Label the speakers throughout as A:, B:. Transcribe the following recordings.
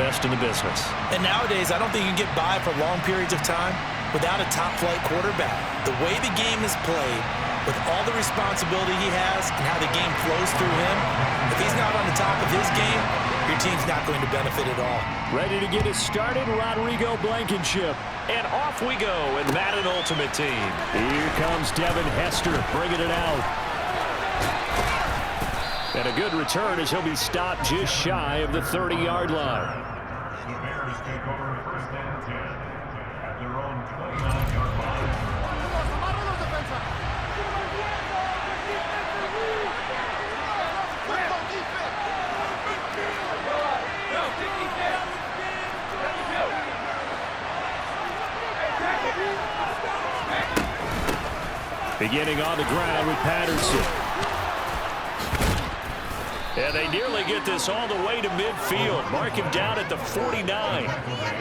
A: best in the business.
B: And nowadays, I don't think you can get by for long periods of time without a top-flight quarterback. The way the game is played, with all the responsibility he has and how the game flows through him, if he's not on the top of his game, your team's not going to benefit at all.
A: Ready to get us started, Rodrigo Blankenship. And off we go in Madden Ultimate Team. Here comes Devin Hester bringing it out. And a good return as he'll be stopped just shy of the 30-yard line.
C: The Bears take over first and 10 at their own 29-yard line.
A: Beginning on the ground with Patterson. And they nearly get this all the way to midfield. Mark him down at the 49.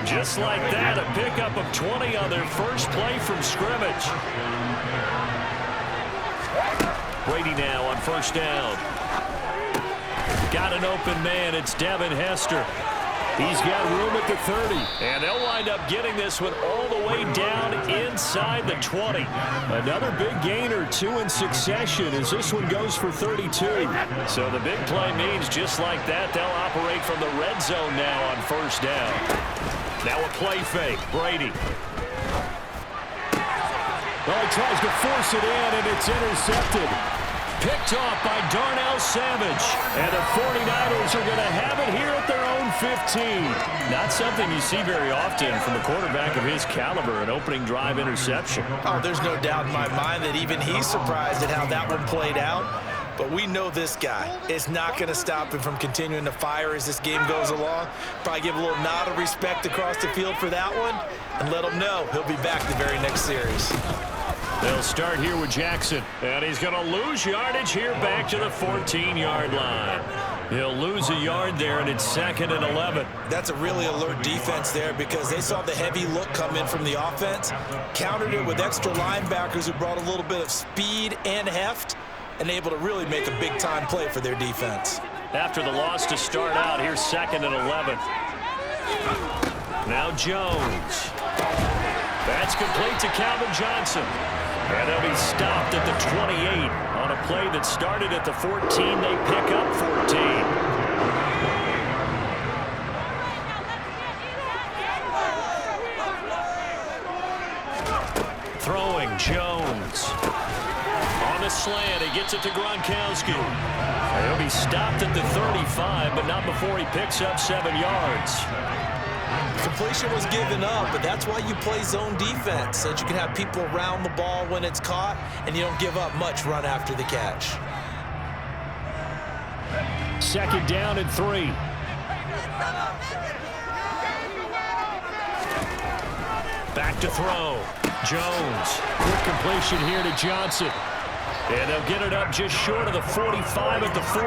A: Just like that, a pickup of 20 on their first play from scrimmage. Brady now on first down. Got an open man. It's Devin Hester. He's got room at the 30. And they'll wind up getting this one all the way down inside the 20. Another big gain or two in succession as this one goes for 32. So the big play means just like that, they'll operate from the red zone now on first down. Now a play fake. Brady.
D: Well, he tries to force it in, and it's intercepted.
A: Picked off by Darnell Savage. And the 49ers are going to have it here at their own 15. Not something you see very often from a quarterback of his caliber, an opening drive interception.
B: Oh, there's no doubt in my mind that even he's surprised at how that one played out. But we know this guy is not going to stop him from continuing to fire as this game goes along. Probably give a little nod of respect across the field for that one and let him know he'll be back the very next series.
A: They'll start here with Jackson, and he's going to lose yardage here back to the 14-yard line. He'll lose a yard there, and it's 2nd and 11.
B: That's a really alert defense there because they saw the heavy look come in from the offense, countered it with extra linebackers who brought a little bit of speed and heft, and able to really make a big-time play for their defense.
A: After the loss to start out, here's 2nd and 11. Now Jones. That's complete to Calvin Johnson. And they'll be stopped at the 28 on a play that started at the 14. They pick up 14. Throwing Jones. On the slant, he gets it to Gronkowski. And he'll be stopped at the 35, but not before he picks up 7 yards.
B: Completion was given up, but that's why you play zone defense, so that you can have people around the ball when it's caught, and you don't give up much run after the catch.
A: 2nd down and 3. Back to throw. Jones. Quick completion here to Johnson. And they'll get it up just short of the 45 at the 44.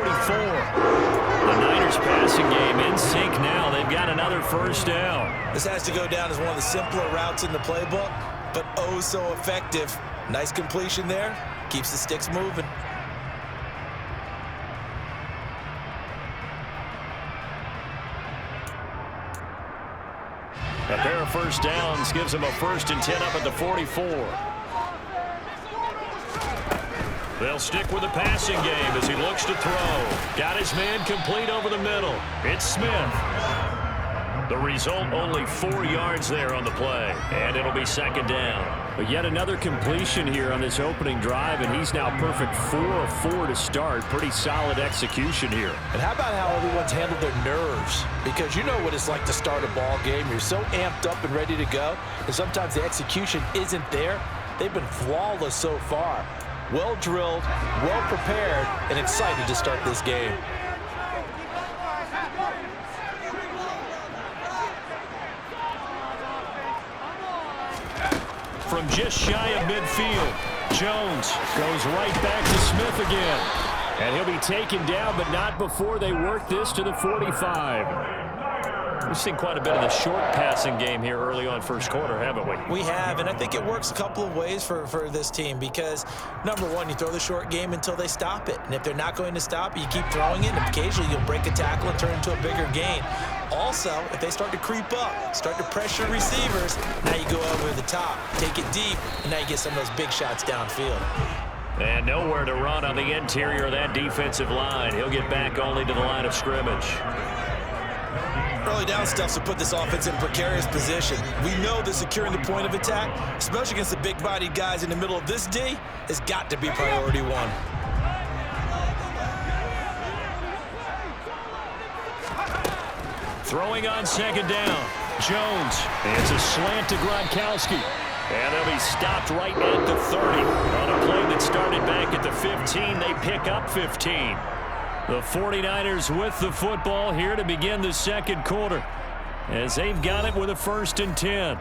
A: The Niners passing game in sync now. They've got another first down.
B: This has to go down as one of the simpler routes in the playbook, but oh so effective. Nice completion there. Keeps the sticks moving.
A: A pair of first downs gives them a 1st and 10 up at the 44. They'll stick with the passing game as he looks to throw. Got his man complete over the middle. It's Smith. The result, only 4 yards there on the play. And it'll be 2nd down. But yet another completion here on this opening drive, and he's now perfect 4 of 4 to start. Pretty solid execution here.
B: And how about how everyone's handled their nerves? Because you know what it's like to start a ball game. You're so amped up and ready to go, and sometimes the execution isn't there. They've been flawless so far. Well drilled, well prepared, and excited to start this game.
A: From just shy of midfield, Jones goes right back to Smith again. And he'll be taken down, but not before they work this to the 45. We've seen quite a bit of the short passing game here early on first quarter, haven't we?
B: We have, and I think it works a couple of ways for this team because, number one, you throw the short game until they stop it. And if they're not going to stop it, you keep throwing it, and occasionally you'll break a tackle and turn it into a bigger gain. Also, if they start to creep up, start to pressure receivers, now you go over the top, take it deep, and now you get some of those big shots downfield.
A: And nowhere to run on the interior of that defensive line. He'll get back only to the line of scrimmage.
B: Early down stuff to put this offense in a precarious position. We know that securing the point of attack, especially against the big-bodied guys in the middle of this D, has got to be priority one.
A: Throwing on second down. Jones. It's a slant to Gronkowski. And they'll be stopped right at the 30. On a play that started back at the 15, they pick up 15. The 49ers with the football here to begin the second quarter, as they've got it with a 1st and 10.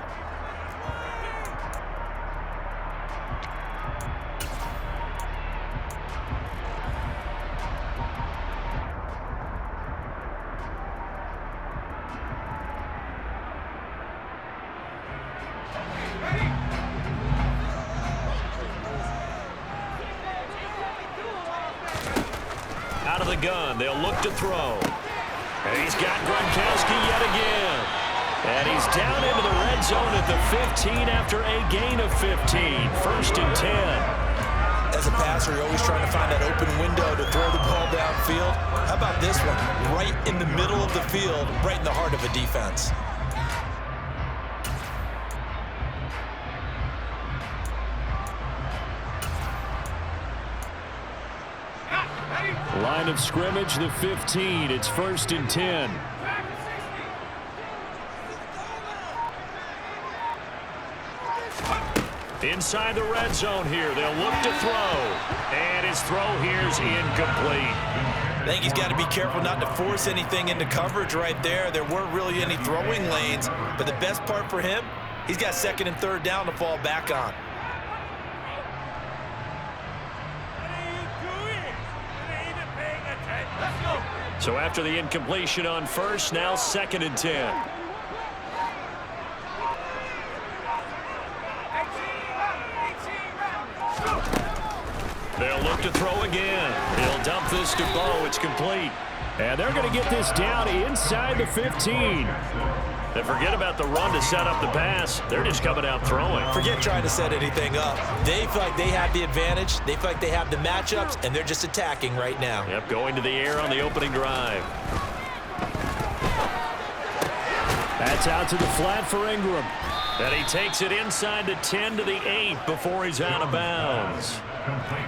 A: Out of the gun, they'll look to throw. And he's got Gronkowski yet again. And he's down into the red zone at the 15 after a gain of 15. 1st and 10.
B: As a passer, you're always trying to find that open window to throw the ball downfield. How about this one? Right in the middle of the field, right in the heart of a defense.
A: Line of scrimmage, the 15. It's 1st and 10. Inside the red zone here. They'll look to throw. And his throw here is incomplete.
B: I think he's got to be careful not to force anything into coverage right there. There weren't really any throwing lanes. But the best part for him, he's got 2nd and 3rd down to fall back on.
A: So after the incompletion on 1st, now 2nd and 10. They'll look to throw again. He'll dump this to Bo. It's complete. And they're going to get this down inside the 15. And forget about the run to set up the pass. They're just coming out throwing.
B: Forget trying to set anything up. They feel like they have the advantage. They feel like they have the matchups, and they're just attacking right now.
A: Yep, going to the air on the opening drive. That's out to the flat for Ingram. And he takes it inside the 10 to the 8 before he's out of bounds.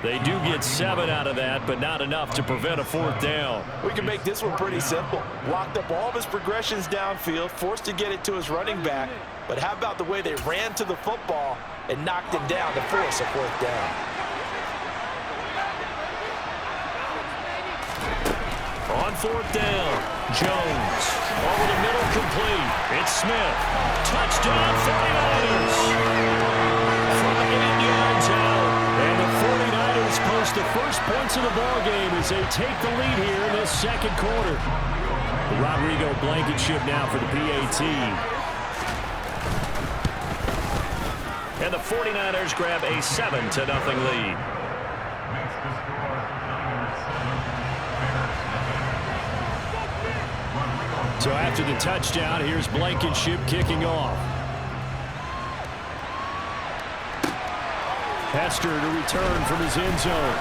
A: They do get 7 out of that, but not enough to prevent a 4th down.
B: We can make this one pretty simple. Locked up all of his progressions downfield, forced to get it to his running back. But how about the way they ran to the football and knocked him down to force a 4th down?
A: On 4th down, Jones. Over the middle, complete. It's Smith. Touchdown, 49ers. From 8 yards out. And the 49ers post the first points of the ballgame as they take the lead here in this second quarter. The Rodrigo Blankenship now for the PAT. And the 49ers grab a 7-0 lead. So after the touchdown, here's Blankenship kicking off. Hester to return from his end zone.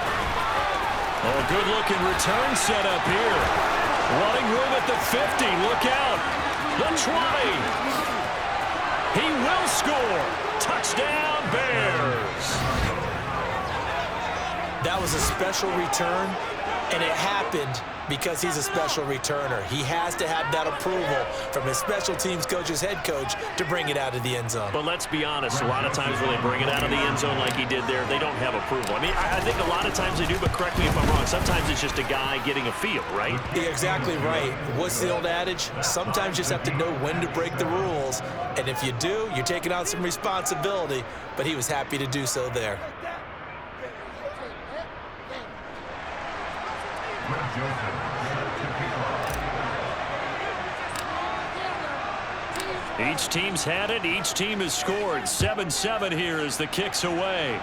A: Oh, good-looking return set up here. Running room at the 50. Look out. The 20. He will score. Touchdown, Bears.
B: That was a special return, and it happened because he's a special returner. He has to have that approval from his special teams coach's head coach to bring it out of the end zone.
A: But let's be honest, a lot of times when they bring it out of the end zone like he did there, they don't have approval. I mean, I think a lot of times they do, but correct me if I'm wrong. Sometimes it's just a guy getting a feel, right?
B: You're exactly right. What's the old adage? Sometimes you just have to know when to break the rules. And if you do, you're taking on some responsibility. But he was happy to do so there.
A: Each team's had it. Each team has scored. 7-7 here as the kick's away.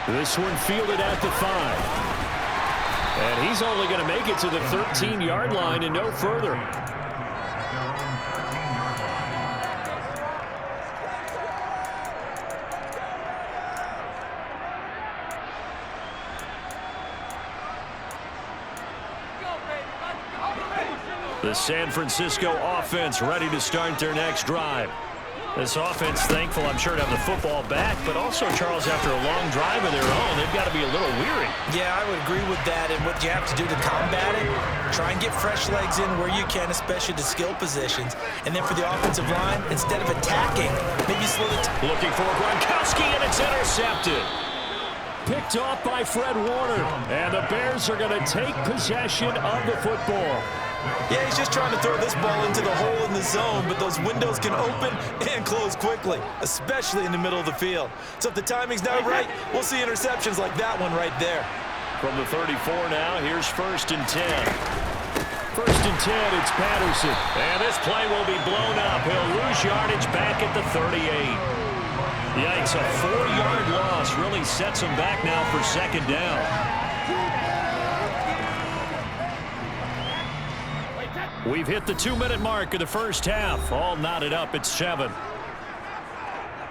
A: This one fielded at the 5. And he's only going to make it to the 13-yard line and no further. The San Francisco offense ready to start their next drive. This offense thankful, I'm sure, to have the football back, but also, Charles, after a long drive of their own, they've got to be a little weary.
B: Yeah, I would agree with that, and what you have to do to combat it, try and get fresh legs in where you can, especially the skill positions. And then for the offensive line, instead of attacking, maybe slow the
A: looking for Gronkowski, and it's intercepted.
D: Picked off by Fred Warner, and the Bears are going to take possession of the football.
B: Yeah, he's just trying to throw this ball into the hole in the zone, but those windows can open and close quickly, especially in the middle of the field. So if the timing's not right, we'll see interceptions like that one right there.
A: From the 34 now, here's 1st and 10.
D: 1st and 10, it's Patterson.
A: And this play will be blown up. He'll lose yardage back at the 38. Yikes, a 4-yard loss really sets him back now for 2nd down. We've hit the 2-minute mark of the first half. All knotted up at 7.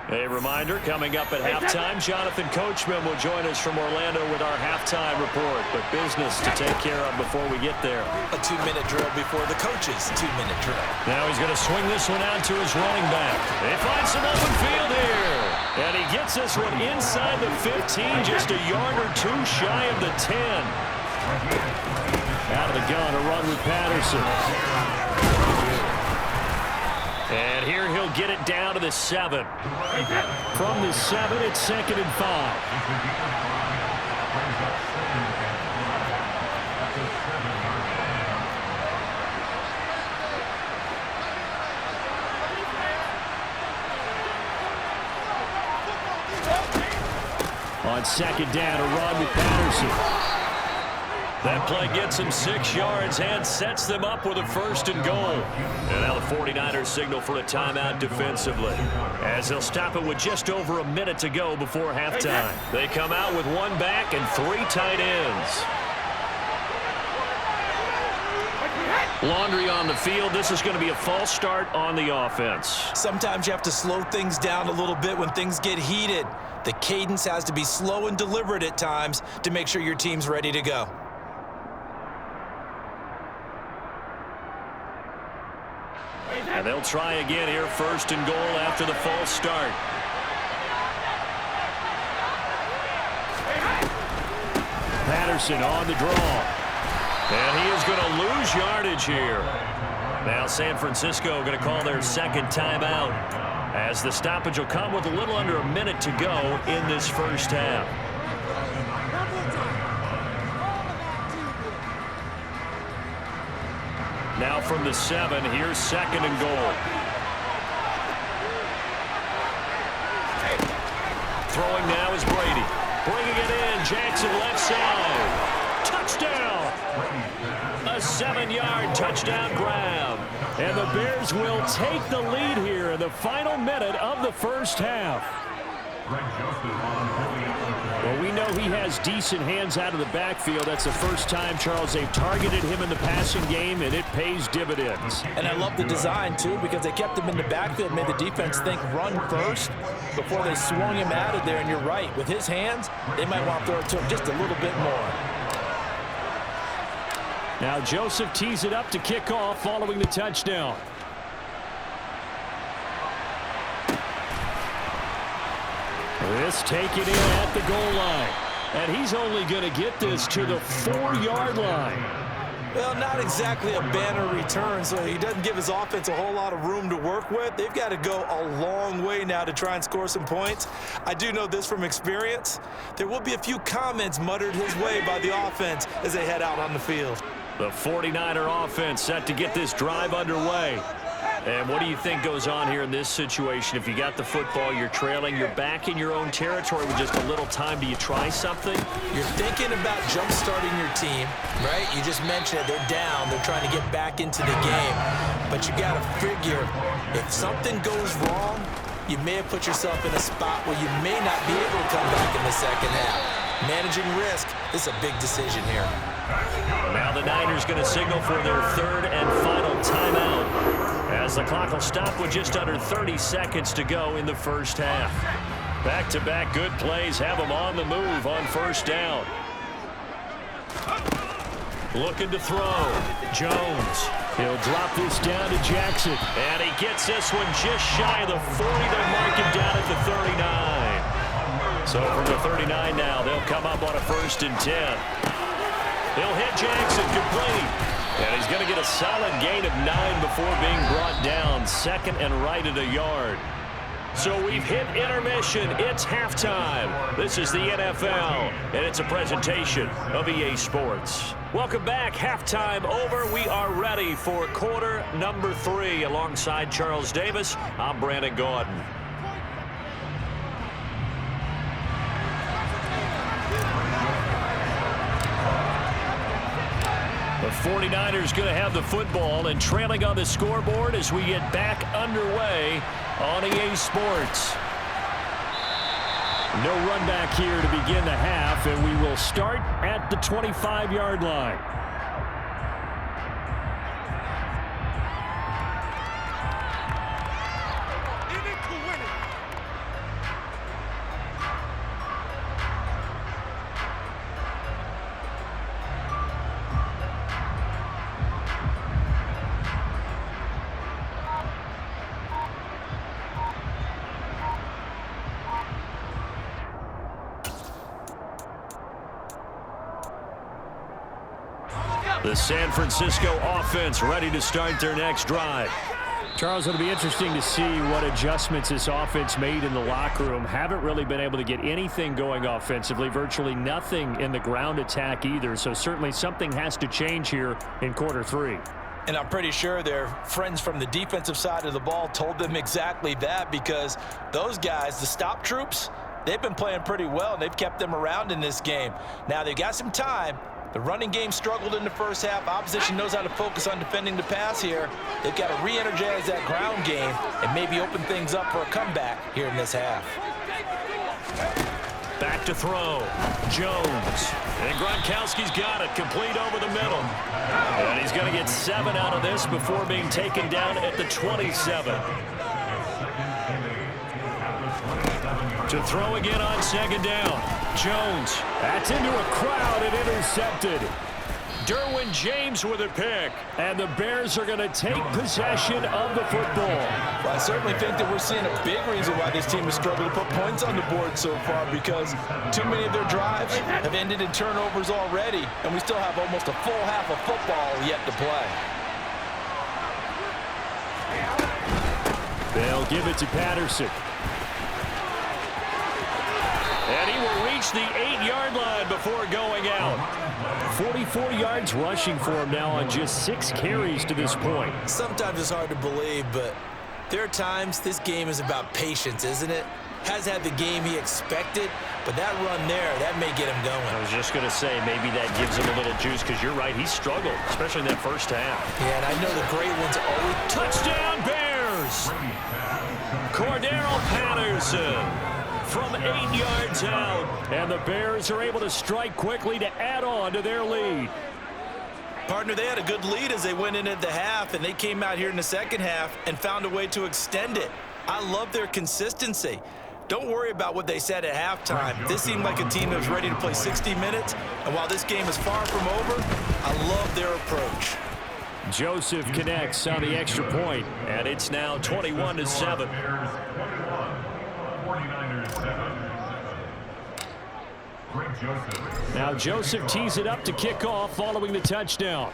A: A reminder, coming up at halftime, Jonathan Coachman will join us from Orlando with our halftime report. But business to take care of before we get there.
B: A 2-minute drill before the coach's 2-minute drill.
A: Now he's going to swing this one out to his running back. They find some open field here. And he gets this one inside the 15, just a yard or two shy of the 10. Out of the gun, a run with Patterson. And here he'll get it down to the 7.
D: From the 7, it's 2nd and 5. On 2nd down, a run with Patterson.
A: That play gets him 6 yards and sets them up with a 1st and goal. And now the 49ers signal for a timeout defensively, as they'll stop it with just over a minute to go before halftime. They come out with 1 back and 3 tight ends. Laundry on the field. This is going to be a false start on the offense.
B: Sometimes you have to slow things down a little bit when things get heated. The cadence has to be slow and deliberate at times to make sure your team's ready to go.
A: And they'll try again here, 1st and goal after the false start.
D: Patterson on the draw.
A: And he is going to lose yardage here. Now San Francisco going to call their 2nd timeout, as the stoppage will come with a little under a minute to go in this first half. Now from the 7, here's 2nd and goal. Throwing now is Brady. Bringing it in, Jackson left side. Touchdown! A 7-yard touchdown grab.
D: And the Bears will take the lead here in the final minute of the first half. Well, we know he has decent hands out of the backfield. That's the first time, Charles, they've targeted him in the passing game, and it pays dividends.
B: And I love the design, too, because they kept him in the backfield, made the defense think run first before they swung him out of there. And you're right, with his hands, they might want to throw it to him just a little bit more.
D: Now Joseph tees it up to kick off following the touchdown. This taken in at the goal line. And he's only going to get this to the 4-yard line.
B: Well, not exactly a banner return, so he doesn't give his offense a whole lot of room to work with. They've got to go a long way now to try and score some points. I do know this from experience. There will be a few comments muttered his way by the offense as they head out on the field.
A: The 49er offense set to get this drive underway. And what do you think goes on here in this situation? If you got the football, you're trailing, you're back in your own territory with just a little time. Do you try something?
B: You're thinking about jump-starting your team, right? You just mentioned it. They're down. They're trying to get back into the game. But you got to figure, if something goes wrong, you may have put yourself in a spot where you may not be able to come back in the second half. Managing risk is a big decision here.
A: Now the Niners going to signal for their third and final timeout, as the clock will stop with just under 30 seconds to go in the first half. Back-to-back good plays have them on the move on first down. Looking to throw. Jones. He'll drop this down to Jackson. And he gets this one just shy of the 40. They'll mark him down at the 39. So from the 39 now, they'll come up on a 1st and 10. He'll hit Jackson complete. And he's going to get a solid gain of 9 before being brought down. 2nd and right at a yard. So we've hit intermission. It's halftime. This is the NFL, and it's a presentation of EA Sports. Welcome back. Halftime over. We are ready for quarter number 3. Alongside Charles Davis, I'm Brandon Gaudin. The 49ers going to have the football and trailing on the scoreboard as we get back underway on EA Sports. No run back here to begin the half, and we will start at the 25-yard line. The San Francisco offense ready to start their next drive. Charles, it'll be interesting to see what adjustments this offense made in the locker room. Haven't really been able to get anything going offensively, virtually nothing in the ground attack either. So certainly something has to change here in quarter 3.
B: And I'm pretty sure their friends from the defensive side of the ball told them exactly that, because those guys, the stop troops, they've been playing pretty well, and they've kept them around in this game. Now they've got some time. The running game struggled in the first half. Opposition knows how to focus on defending the pass here. They've got to re-energize that ground game and maybe open things up for a comeback here in this half.
A: Back to throw. Jones. And Gronkowski's got it. Complete over the middle. And he's going to get 7 out of this before being taken down at the 27. To throw again on 2nd down. Jones. That's into a crowd and intercepted. Derwin James with a pick. And the Bears are going to take possession of the football.
B: Well, I certainly think that we're seeing a big reason why this team has struggled to put points on the board so far, because too many of their drives have ended in turnovers already, and we still have almost a full half of football yet to play.
A: They'll give it to Patterson. And he will reach the 8-yard line before going out. 44 yards rushing for him now on just 6 carries to this point.
B: Sometimes it's hard to believe, but there are times this game is about patience, isn't it? Has had the game he expected, but that run there, that may get him going.
A: I was just going to say, maybe that gives him a little juice, because you're right, he struggled, especially in that first half.
B: Yeah, and I know the great ones always...
A: Touchdown, Bears! Cordero Patterson from 8 yards out, and the Bears are able to strike quickly to add on to their lead.
B: Partner, they had a good lead as they went into the half, and they came out here in the second half and found a way to extend it. I love their consistency. Don't worry about what they said at halftime. This seemed like a team that was ready to play 60 minutes, and while this game is far from over, I love their approach.
A: Joseph connects on the extra point, and it's now 21-7. Now Joseph tees it up to kick off following the touchdown.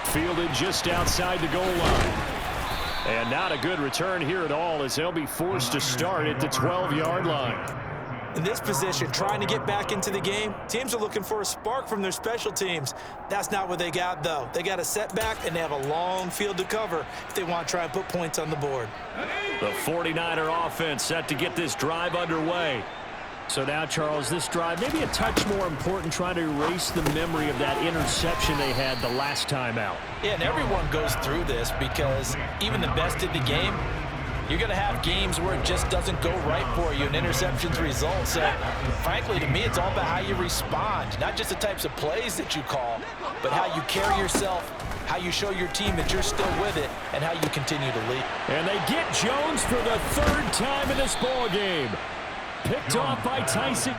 A: Fielded just outside the goal line. And not a good return here at all, as they'll be forced to start at the 12-yard line.
B: In this position, trying to get back into the game, teams are looking for a spark from their special teams. That's not what they got, though. They got a setback, and they have a long field to cover if they want to try and put points on the board.
A: The 49er offense set to get this drive underway.
D: So now, Charles, this drive maybe a touch more important, trying to erase the memory of that interception they had the last time out.
B: Yeah, and everyone goes through this because even the best in the game, you're going to have games where it just doesn't go right for you and interceptions result. So, frankly, to me, it's all about how you respond, not just the types of plays that you call, but how you carry yourself, how you show your team that you're still with it, and how you continue to lead.
D: And they get Jones for the third time in this ball game. Picked off by Tyson.